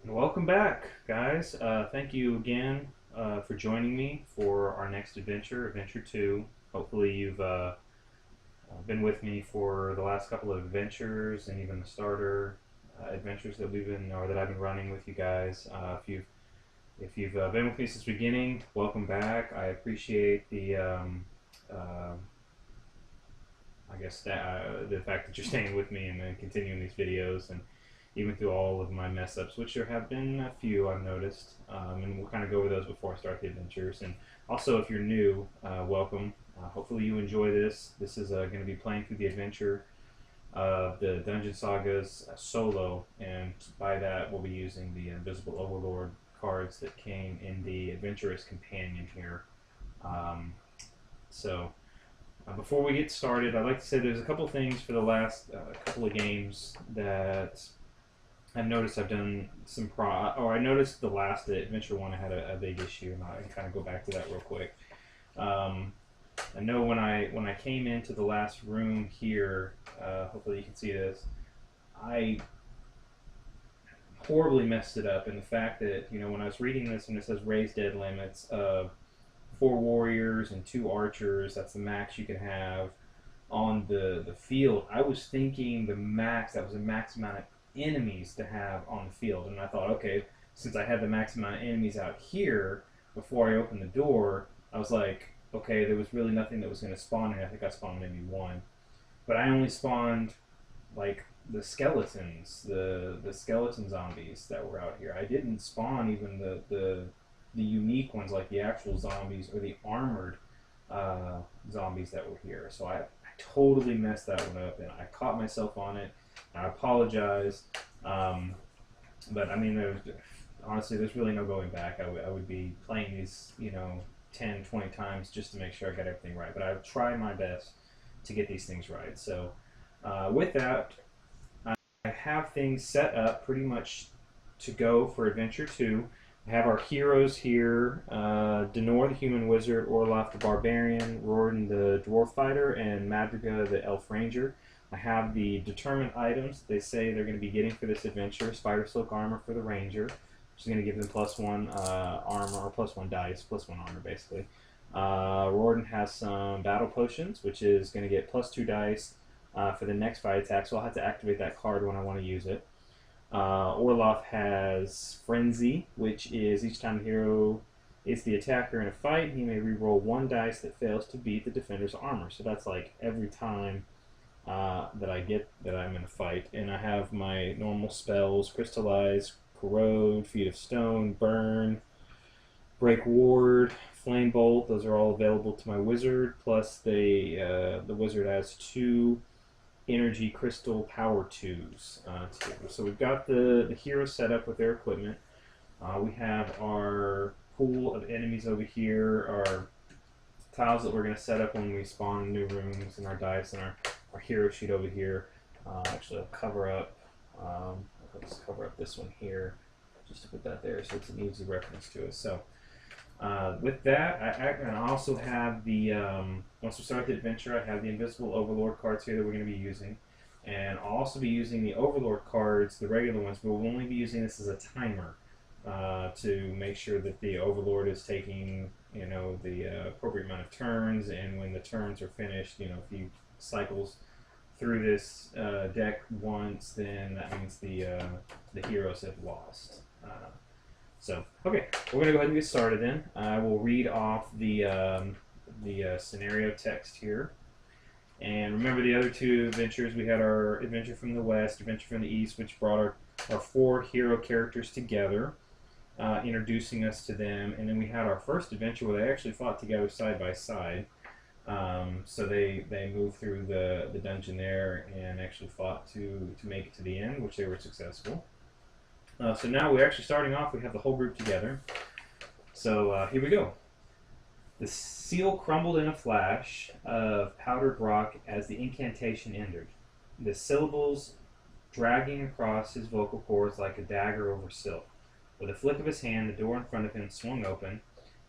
Welcome back, guys. Thank you again for joining me for our next adventure, Adventure 2. Hopefully, you've been with me for the last couple of adventures and even the starter adventures that I've been running with you guys. If you've been with me since the beginning, welcome back. I appreciate the fact that you're staying with me and then continuing these videos and even through all of my mess ups, which there have been a few I've noticed, and we'll kind of go over those before I start the adventures. And also, if you're new, welcome. Hopefully, you enjoy this. This is going to be playing through the adventure of the Dungeon Sagas solo, and by that, we'll be using the Invisible Overlord cards that came in the Adventurous Companion here. Um, so, before we get started, I'd like to say there's a couple things for the last couple of games that I've noticed I've done some I noticed the last Adventure 1 I had a big issue, and I can kind of go back to that real quick. I know when I came into the last room here, hopefully you can see this, I horribly messed it up in the fact that, when I was reading this and it says raise dead limits of 4 warriors and 2 archers, that's the max you can have on the field. I was thinking that was the max amount of enemies to have on the field, and I thought, okay, since I had the max amount of enemies out here before I opened the door, I was like, okay, there was really nothing that was going to spawn here. I think I spawned maybe 1, but I only spawned like the skeletons, the skeleton zombies that were out here. I didn't spawn even the unique ones like the actual zombies or the armored zombies that were here. So I totally messed that one up, and I caught myself on it. I apologize, but I mean, honestly, there's really no going back. I would be playing these, 10, 20 times just to make sure I got everything right. But I try my best to get these things right. So with that, I have things set up pretty much to go for Adventure 2. I have our heroes here, Denor the Human Wizard, Orloff the Barbarian, Rorden the Dwarf Fighter, and Madriga the Elf Ranger. I have the determined items they say they're going to be getting for this adventure. Spider Silk Armor for the Ranger, which is going to give them +1 armor, or +1 dice, +1 armor basically. Rorden has some Battle Potions, which is going to get +2 dice for the next fight attack, so I'll have to activate that card when I want to use it. Orloff has Frenzy, which is each time the hero is the attacker in a fight, he may reroll 1 dice that fails to beat the defender's armor. So that's like every time that I'm in a fight. And I have my normal spells: Crystallize, Corrode, Feet of Stone, Burn, Break Ward, Flame Bolt. Those are all available to my wizard. Plus, the wizard has 2 energy crystal power 2s. So we've got the heroes set up with their equipment. We have our pool of enemies over here, our tiles that we're going to set up when we spawn new rooms, and our dice, and our hero sheet over here. Actually, I'll cover up. Let's cover up this one here, just to put that there, so it's an easy reference to it. So with that, I also have the once we start the adventure, I have the Invisible Overlord cards here that we're going to be using, and I'll also be using the Overlord cards, the regular ones, but we'll only be using this as a timer to make sure that the Overlord is taking the appropriate amount of turns, and when the turns are finished, if he cycles through this deck once, then that means the heroes have lost. Okay, we're going to go ahead and get started then. I will read off the scenario text here. And remember the other 2 adventures, we had our Adventure from the West, Adventure from the East, which brought our 4 hero characters together, introducing us to them. And then we had our first adventure where they actually fought together side by side. So they moved through the dungeon there and actually fought to make it to the end, which they were successful. So now we're actually starting off, we have the whole group together. So here we go. The seal crumbled in a flash of powdered rock as the incantation ended, the syllables dragging across his vocal cords like a dagger over silk. With a flick of his hand, the door in front of him swung open,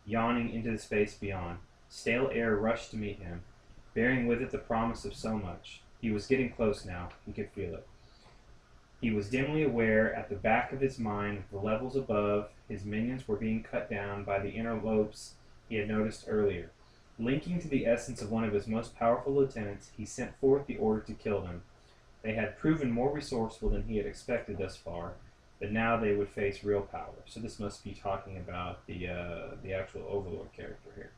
yawning into the space beyond. Stale air rushed to meet him, bearing with it the promise of so much. He was getting close now. He could feel it. He was dimly aware at the back of his mind that the levels above his minions were being cut down by the interlopes he had noticed earlier. Linking to the essence of one of his most powerful lieutenants, he sent forth the order to kill them. They had proven more resourceful than he had expected thus far, but now they would face real power. So this must be talking about the actual Overlord character here.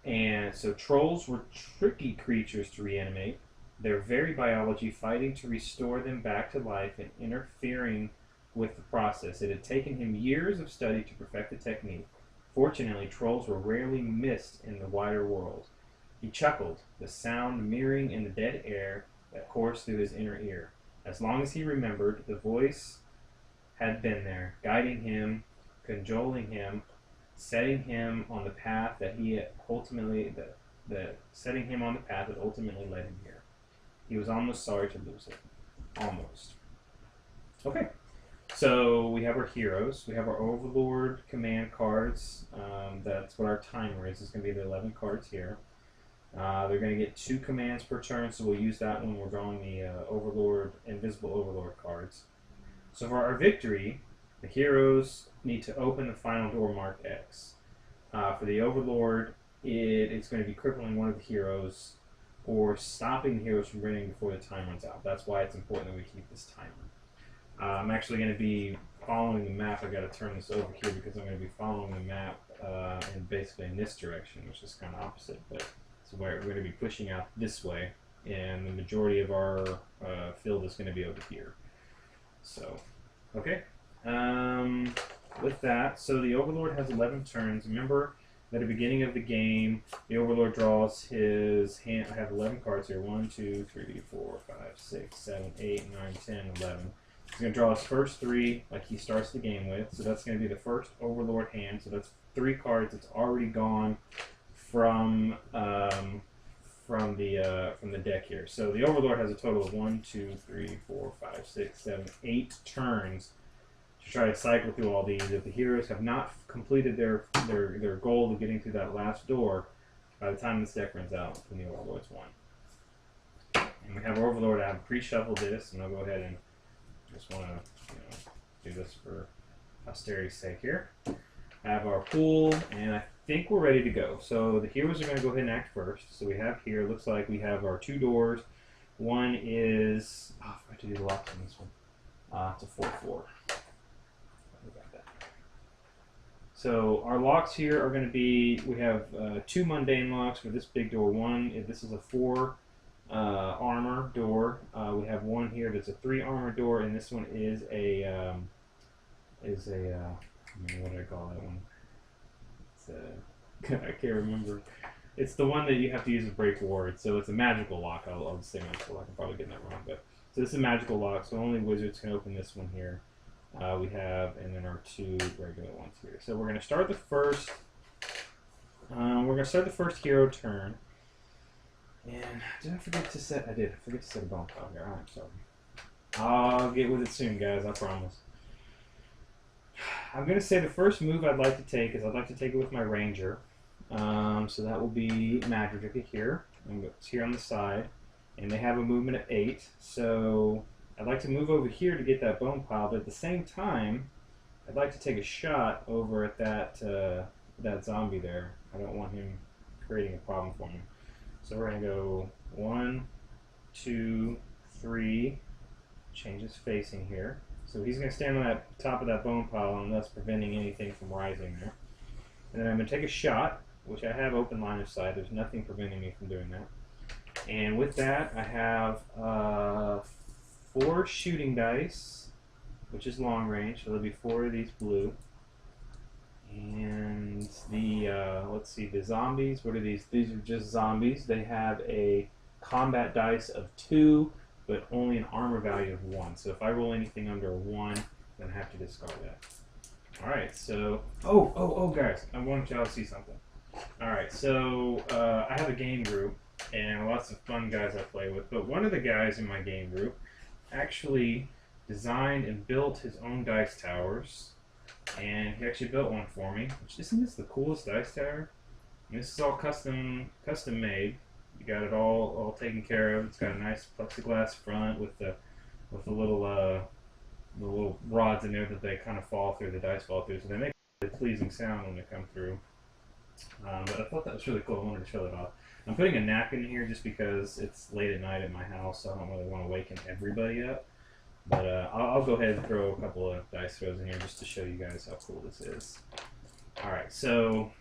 And so trolls were tricky creatures to reanimate, their very biology fighting to restore them back to life and interfering with the process. It had taken him years of study to perfect the technique. Fortunately, trolls were rarely missed in the wider world. He chuckled, the sound mirroring in the dead air that coursed through his inner ear. As long as he remembered, the voice had been there, guiding him, cajoling him, setting him on the path that setting him on the path that ultimately led him here. He was almost sorry to lose it. Almost. Okay. So we have our heroes. We have our Overlord command cards. That's what our timer is. It's going to be the 11 cards here. They're going to get 2 commands per turn, so we'll use that when we're drawing the Invisible Overlord cards. So for our victory, the heroes need to open the final door marked X. For the Overlord, it's going to be crippling one of the heroes or stopping the heroes from running before the time runs out. That's why it's important that we keep this timer. I'm actually going to be following the map. I've got to turn this over here because I'm going to be following the map basically in this direction, which is kind of opposite. But so we're going to be pushing out this way, and the majority of our field is going to be over here. So, okay. With that, so the Overlord has 11 turns. Remember, at the beginning of the game, the Overlord draws his hand. I have 11 cards here. 1, 2, 3, 4, 5, 6, 7, 8, 9, 10, 11. He's going to draw his first 3 like he starts the game with. So that's going to be the first Overlord hand. So that's 3 cards that's already gone from the deck here. So the Overlord has a total of 1, 2, 3, 4, 5, 6, 7, 8 turns to try to cycle through all these. If the heroes have not completed their goal of getting through that last door, by the time this deck runs out, then the Overlord's won. And we have Overlord. I have pre-shuffled this, and I'll go ahead and just want to do this for posterity's sake here. I have our pool, and I think we're ready to go. So the heroes are going to go ahead and act first. So we have here, looks like we have our 2 doors. One is, I forgot to do the locks on this one. It's a 4/4. So our locks here are going to be, we have 2 mundane locks for this big door. This is a 4 armor door. We have one here that's a 3 armor door, and this one is a what do I call that one? I can't remember. It's the one that you have to use to break wards. So it's a magical lock. I'll just say magical lock. I'm probably getting that wrong, but so this is a magical lock. So only wizards can open this one here. We have, and then our 2 regular ones here. So we're going to start the first. Hero turn. And did I forget to set? I did. I forget to set a bone pile here. I'm sorry. I'll get with it soon, guys. I promise. I'm going to say the first move I'd like to take is I'd like to take it with my Ranger. So that will be Madridica here. And it's here on the side. And they have a movement of 8. So I'd like to move over here to get that bone pile. But at the same time, I'd like to take a shot over at that zombie there. I don't want him creating a problem for me. So we're going to go 1, 2, 3. Change his facing here. So he's going to stand on that top of that bone pile and thus preventing anything from rising there. And then I'm going to take a shot, which I have open line of sight. There's nothing preventing me from doing that. And with that, I have 4 shooting dice, which is long range. So there'll be 4 of these blue. And the, let's see, the zombies, what are these? These are just zombies. They have a combat dice of 2, but only an armor value of 1. So if I roll anything under a 1, then I have to discard that. Alright, so, guys, I want y'all to see something. Alright, so I have a game group, and lots of fun guys I play with, but one of the guys in my game group actually designed and built his own dice towers. And he actually built one for me. Isn't this the coolest dice tower? And this is all custom made. You got it all taken care of. It's got a nice plexiglass front with the with the little rods in there that they kind of fall through, the dice fall through, so they make a really pleasing sound when they come through. But I thought that was really cool. I wanted to show it off. I'm putting a napkin here just because it's late at night at my house, so I don't really want to waken everybody up. But I'll go ahead and throw a couple of dice throws in here just to show you guys how cool this is. Alright, so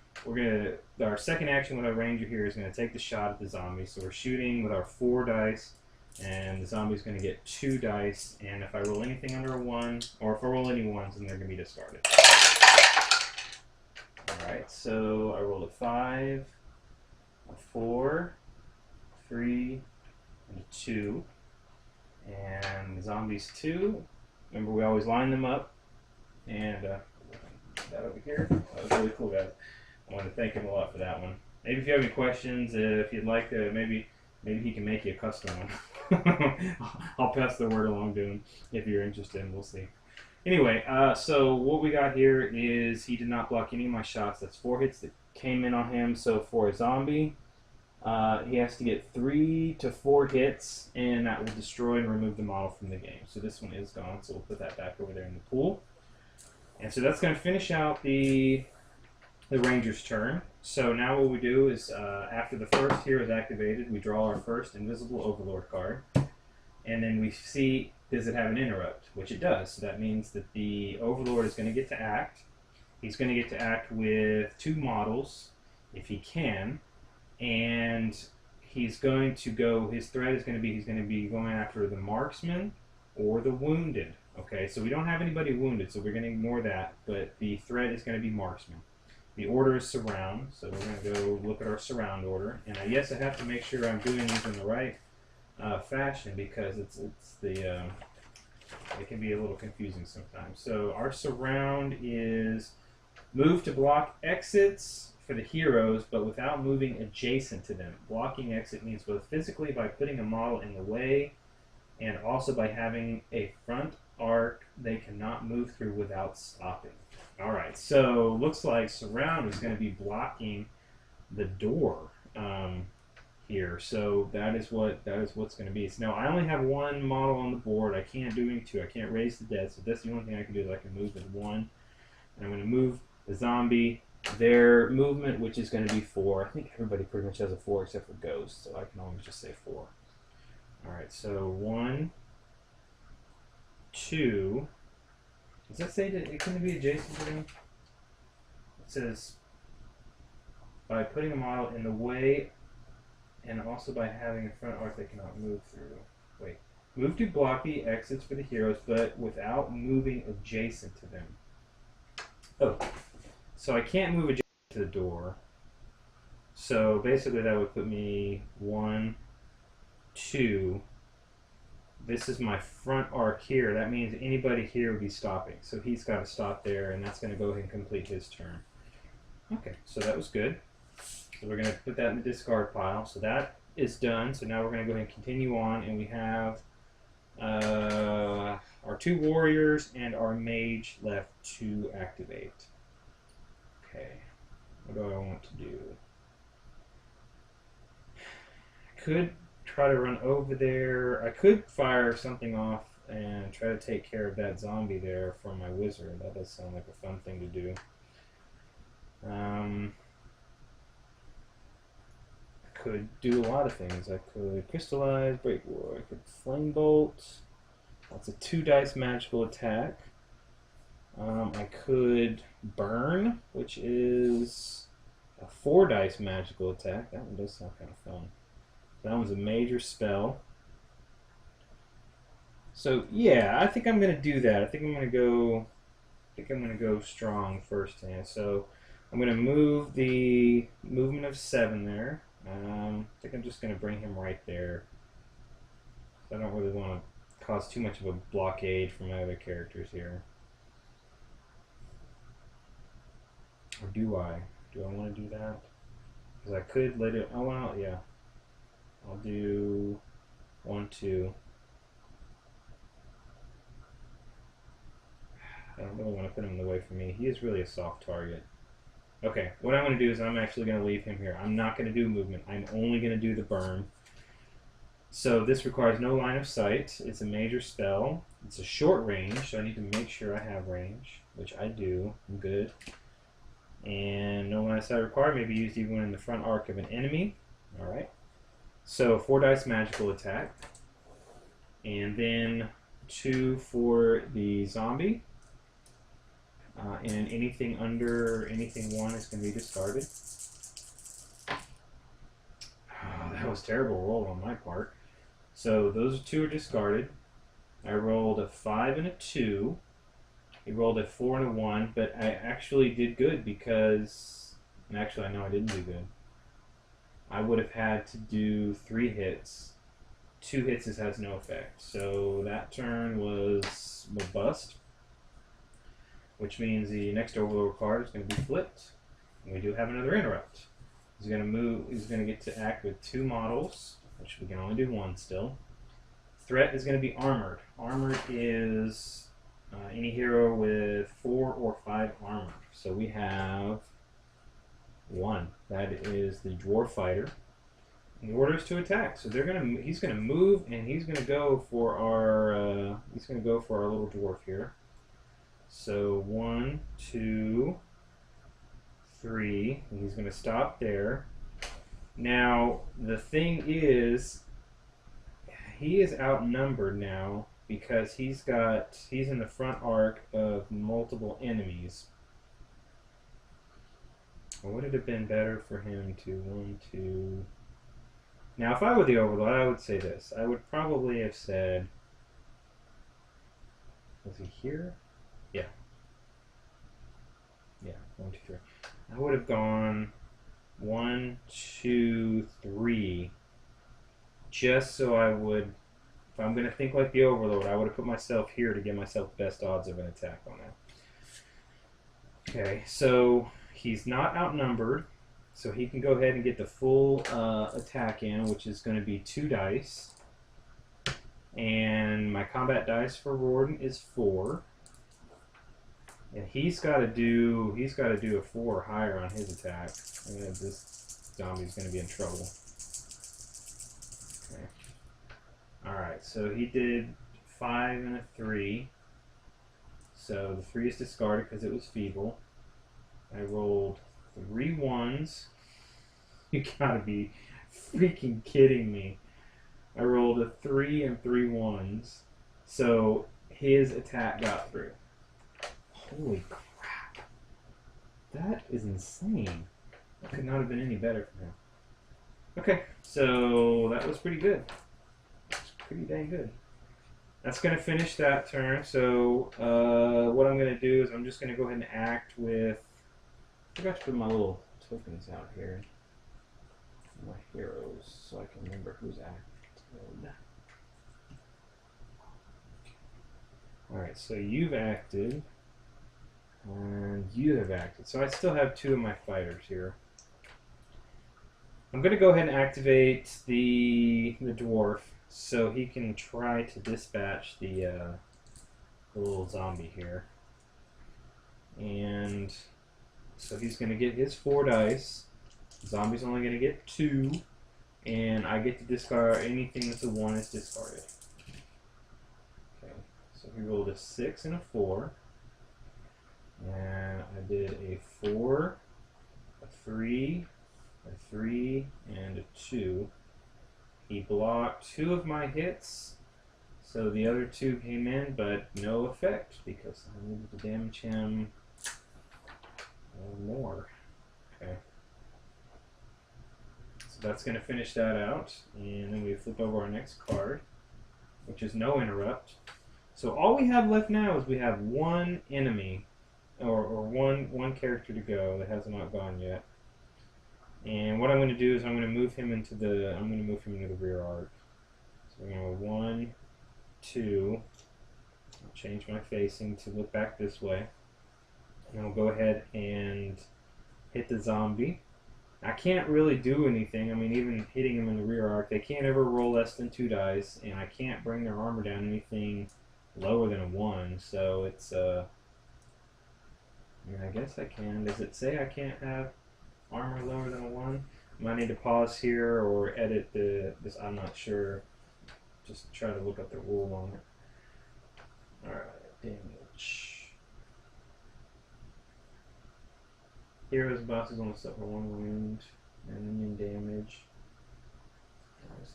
our second action with our ranger here is going to take the shot at the zombie. So we're shooting with our 4 dice, and the zombie's going to get 2 dice, and if I roll anything under a 1, or if I roll any 1s, then they're going to be discarded. Alright, so I rolled a 5, a 4, 3, and a 2. And the zombies 2. Remember, we always line them up. And that over here. That was really cool, guys. I want to thank him a lot for that one. Maybe if you have any questions, if you'd like to, maybe he can make you a custom one. I'll pass the word along to him if you're interested. We'll see. Anyway, so what we got here is he did not block any of my shots. That's 4 hits that came in on him. So for a zombie, he has to get 3 to 4 hits, and that will destroy and remove the model from the game. So this one is gone, so we'll put that back over there in the pool. And so that's going to finish out the ranger's turn. So now what we do is, after the first hero is activated, we draw our first Invisible Overlord card. And then we see, does it have an interrupt? Which it does. So that means that the Overlord is going to get to act. He's going to get to act with 2 models, if he can. And he's going to go, his threat is going to be, he's going to be going after the marksman or the wounded. Okay, so we don't have anybody wounded, so we're going to ignore that. But the threat is going to be marksman. The order is surround, so we're going to go look at our surround order. And yes, I have to make sure I'm doing these in the right fashion, because it can be a little confusing sometimes. So our surround is move to block exits for the heroes, but without moving adjacent to them. Blocking exit means both physically by putting a model in the way, and also by having a front arc they cannot move through without stopping. Alright, so looks like surround is going to be blocking the door here. So that is what's going to be. So now I only have 1 model on the board. I can't do any 2. I can't raise the dead. So that's the only thing I can do, is I can move with 1. And I'm going to move the zombie. Their movement, which is going to be 4. I think everybody pretty much has a 4 except for Ghost, so I can always just say 4. Alright, so 1, 2. Does that say that it couldn't be adjacent to them? It says, by putting a model in the way, and also by having a front arc they cannot move through. Wait. Move to block the exits for the heroes, but without moving adjacent to them. Oh. So I can't move adjacent to the door. So basically that would put me 1, 2. This is my front arc here. That means anybody here would be stopping. So he's got to stop there, and that's going to go ahead and complete his turn. Okay, so that was good. So we're going to put that in the discard pile. So that is done. So now we're going to go ahead and continue on, and we have our 2 warriors and our mage left to activate. Okay, what do I want to do? I could try to run over there. I could fire something off and try to take care of that zombie there from my wizard. That does sound like a fun thing to do. I could do a lot of things. I could crystallize, break war. I could flame bolt. That's a 2 dice magical attack. I could burn, which is a 4 dice magical attack. That one does sound kind of fun. That one's a major spell. So yeah, I think I'm gonna do that. I think I'm gonna go strong first hand. So I'm gonna move the movement of 7 there. I think I'm just gonna bring him right there. I don't really want to cause too much of a blockade for my other characters here. Or do I? Do I want to do that? Because I could let it. Oh well, yeah. I'll do 1, 2. I don't really want to put him in the way for me. He is really a soft target. Okay, what I'm going to do is I'm actually going to leave him here. I'm not going to do movement. I'm only going to do the burn. So this requires no line of sight. It's a major spell. It's a short range, so I need to make sure I have range, which I do. I'm good. And no line of sight required may be used even when in the front arc of an enemy. Alright. So 4 dice magical attack. And then 2 for the zombie. And anything under anything 1 is going to be discarded. Oh, that was a terrible roll on my part. So those 2 are discarded. I rolled a 5 and a 2. He rolled a 4 and a 1, but I actually did good because... And actually, I know I didn't do good. I would have had to do 3 hits. 2 hits has no effect. So that turn was a bust, which means the next Overlord card is going to be flipped. And we do have another interrupt. He's going to move. He's going to get to act with 2 models, which we can only do 1 still. Threat is going to be armored. Armored is any hero with 4 or 5 armor. So we have 1. That is the dwarf fighter. And the order is to attack. So they're gonna. He's going to move, and he's going to go for our. He's going to go for our little dwarf here. So 1, 2, 3. And he's going to stop there. Now the thing is, he is outnumbered now because he's in the front arc of multiple enemies. Or would it have been better for him to 1, 2? Now, if I were the Overlord, I would say this. I would probably have said, was he here? Yeah. Yeah, 1, 2, 3. I would have gone 1, 2, 3. Just so I would, if I'm going to think like the Overlord, I would have put myself here to give myself the best odds of an attack on that. Okay, so he's not outnumbered, so he can go ahead and get the full attack in, which is going to be 2 dice. And my combat dice for Warden is 4. And he's got to do a 4 or higher on his attack. And this zombie's going to be in trouble. Okay. Alright, so he did 5 and a 3. So the 3 is discarded because it was feeble. I rolled 3 1s. You gotta be freaking kidding me. I rolled a 3 and 3 1s. So his attack got through. Holy crap. That is insane. That could not have been any better for him. Okay, so that was pretty good. Pretty dang good. That's going to finish that turn. So what I'm going to do is I'm just going to go ahead and act with... I forgot to put my little tokens out here. My heroes, so I can remember who's acted. Alright, so you've acted. And you have acted. So I still have 2 of my fighters here. I'm going to go ahead and activate the dwarf so he can try to dispatch the little zombie here. And so he's going to get his 4 dice. The zombie's only going to get 2. And I get to discard anything that's a 1 is discarded. Okay, so he rolled a 6 and a 4. And I did a 4, a 3, a 3, and a 2. He blocked 2 of my hits, so the other 2 came in, but no effect because I needed to damage him more. Okay. So that's going to finish that out, and then we flip over our next card, which is no interrupt. So all we have left now is we have 1 enemy. Or one character to go that hasn't not gone yet. And what I'm going to do is I'm going to move him into the rear arc. So we're going to go 1, 2. I'll change my facing to look back this way. And I'll go ahead and hit the zombie. I can't really do anything. I mean, even hitting him in the rear arc, they can't ever roll less than 2 dice, and I can't bring their armor down anything lower than a 1. So it's I mean, I guess I can. Does it say I can't have armor lower than a 1? I might need to pause here or edit this. I'm not sure. just try to look up the rule on it. Alright, damage. Heroes, bosses only suffer 1 wound and minion damage.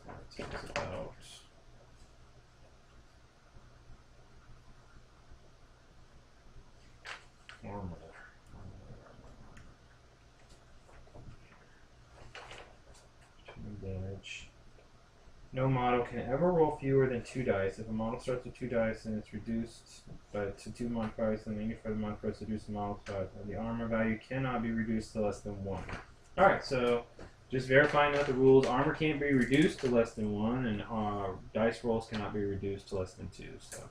That takes about armor. Damage. No model can ever roll fewer than 2 dice. If a model starts with 2 dice and it's reduced to 2 modifiers, then any further modifiers reduce the model size. The armor value cannot be reduced to less than 1. Alright, so just verifying out the rules. Armor can't be reduced to less than 1, and dice rolls cannot be reduced to less than 2. So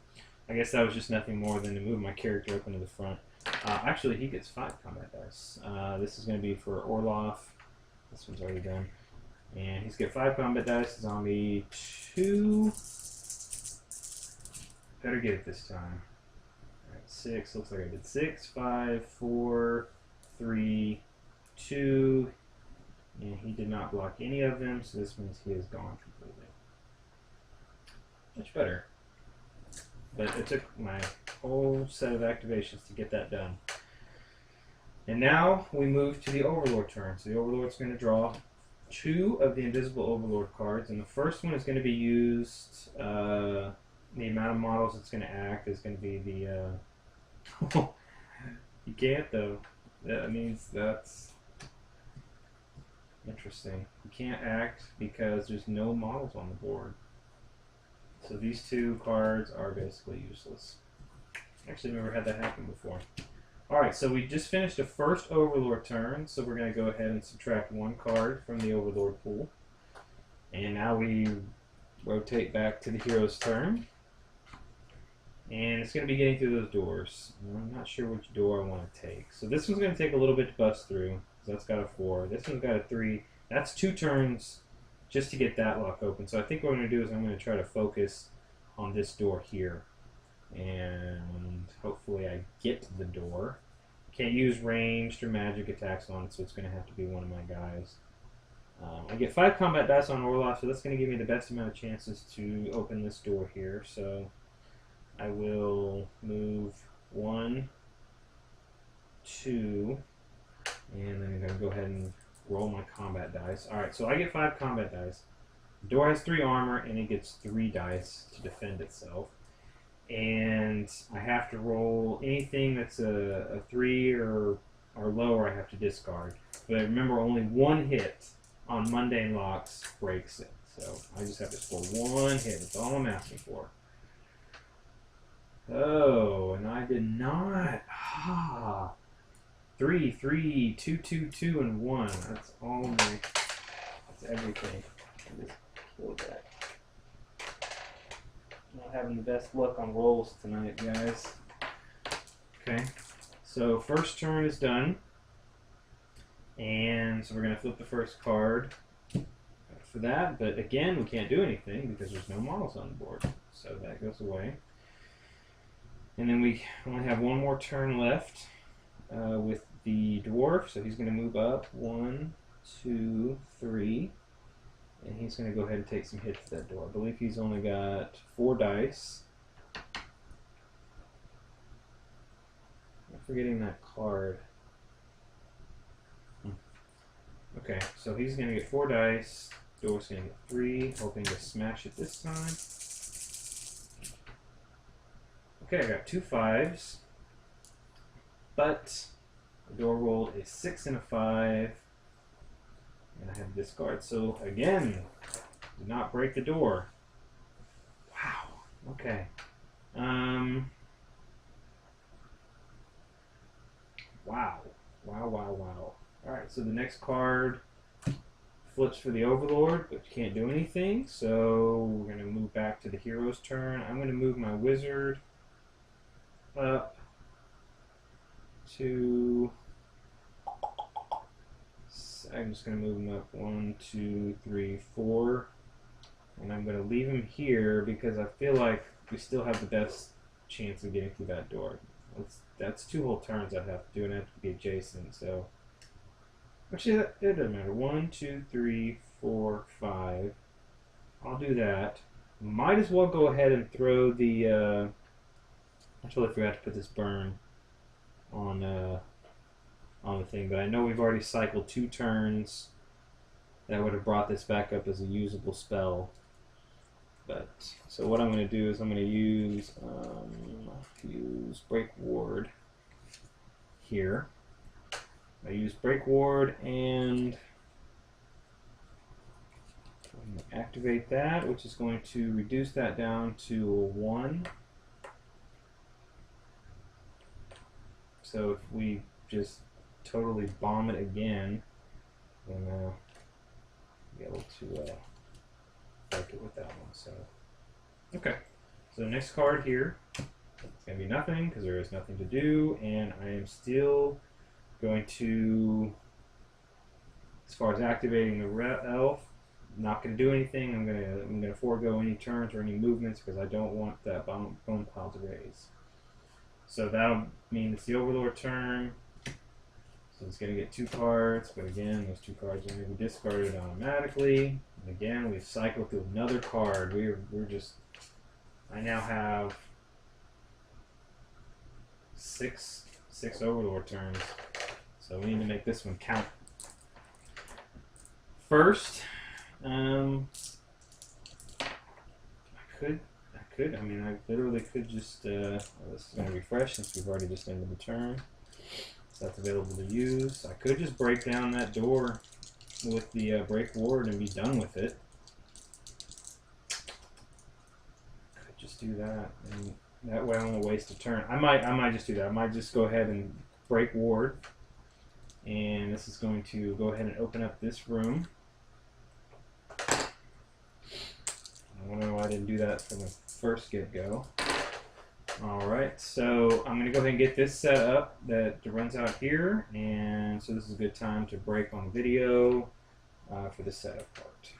I guess that was just nothing more than to move my character up into the front. Actually, he gets 5 combat dice. This is going to be for Orloff. This one's already done. And he's got 5 combat dice. Zombie 2. Better get it this time. Alright, 6. Looks like I did 6, 5, 4, 3, 2. And he did not block any of them, so this means he is gone completely. Much better. But it took my whole set of activations to get that done. And now we move to the Overlord turn. So the Overlord's going to draw 2 of the Invisible Overlord cards, and the first one is going to be used. The amount of models it's going to act is going to be the. You can't though. That means that's interesting. You can't act because there's no models on the board. So these 2 cards are basically useless. Actually, never had that happen before. Alright, so we just finished the first Overlord turn, so we're going to go ahead and subtract 1 card from the Overlord pool. And now we rotate back to the hero's turn. And it's going to be getting through those doors. I'm not sure which door I want to take. So this one's going to take a little bit to bust through, because that's got a 4. This one's got a 3. That's 2 turns just to get that lock open. So I think what I'm going to do is I'm going to try to focus on this door here. And hopefully I get the door. Can't use ranged or magic attacks on it, so it's going to have to be one of my guys. I get 5 combat dice on Orloff, so that's going to give me the best amount of chances to open this door here. So I will move 1, 2, and then I'm going to go ahead and roll my combat dice. Alright, so I get 5 combat dice. The door has 3 armor, and it gets 3 dice to defend itself. And I have to roll anything that's a 3 or lower, I have to discard. But remember, only 1 hit on mundane locks breaks it. So I just have to score 1 hit. That's all I'm asking for. Oh, and I did not. 3, 3, 2, 2, 2, and 1. That's all my. That's everything. I just killed that. Not having the best luck on rolls tonight, guys. Okay, so first turn is done. And so we're going to flip the first card for that. But again, we can't do anything because there's no models on the board. So that goes away. And then we only have 1 more turn left with the dwarf. So he's going to move up. 1, 2, 3. And he's going to go ahead and take some hits at that door. I believe he's only got 4 dice. I'm forgetting that card. Okay, so he's going to get 4 dice. Door's going to get 3, hoping to smash it this time. Okay, I got 2 5s. But the door rolled a 6 and a 5. And I have discard. So again, did not break the door. Wow. Okay. Wow. Wow, wow, wow. Alright, so the next card flips for the Overlord, but you can't do anything. So we're going to move back to the hero's turn. I'm going to move my wizard up to. I'm just going to move him up 1, 2, 3, 4. And I'm going to leave him here because I feel like we still have the best chance of getting through that door. That's 2 whole turns I'd have to do, and I have to be adjacent. So, actually, it doesn't matter. 1, 2, 3, 4, 5. I'll do that. Might as well go ahead and throw the. I totally forgot to put this burn on the thing, but I know we've already cycled 2 turns. That would have brought this back up as a usable spell. But so what I'm going to do is I'm going to use Break Ward here. I use Break Ward and I'm going to activate that, which is going to reduce that down to a 1. So if we just totally bomb it again, then be able to fight it with that one. So okay. So the next card here, it's going to be nothing because there is nothing to do, and I am still going to, as far as activating the elf, not going to do anything. I'm going to forego any turns or any movements because I don't want that bone pile to raise. So that'll mean it's the Overlord turn. So it's going to get 2 cards, but again, those 2 cards are going to be discarded automatically. And again, we've cycled through another card. We're just, I now have 6 Overlord turns. So we need to make this one count. First, I mean, I literally could just, well, this is going to refresh since we've already just ended the turn. So that's available to use. I could just break down that door with the Break Ward and be done with it. Could just do that, and that way I won't waste a turn. I might just do that. I might just go ahead and Break Ward, and this is going to go ahead and open up this room. I wonder why I didn't do that from the first get-go. Alright, so I'm going to go ahead and get this set up that runs out here, and so this is a good time to break on video for the setup part.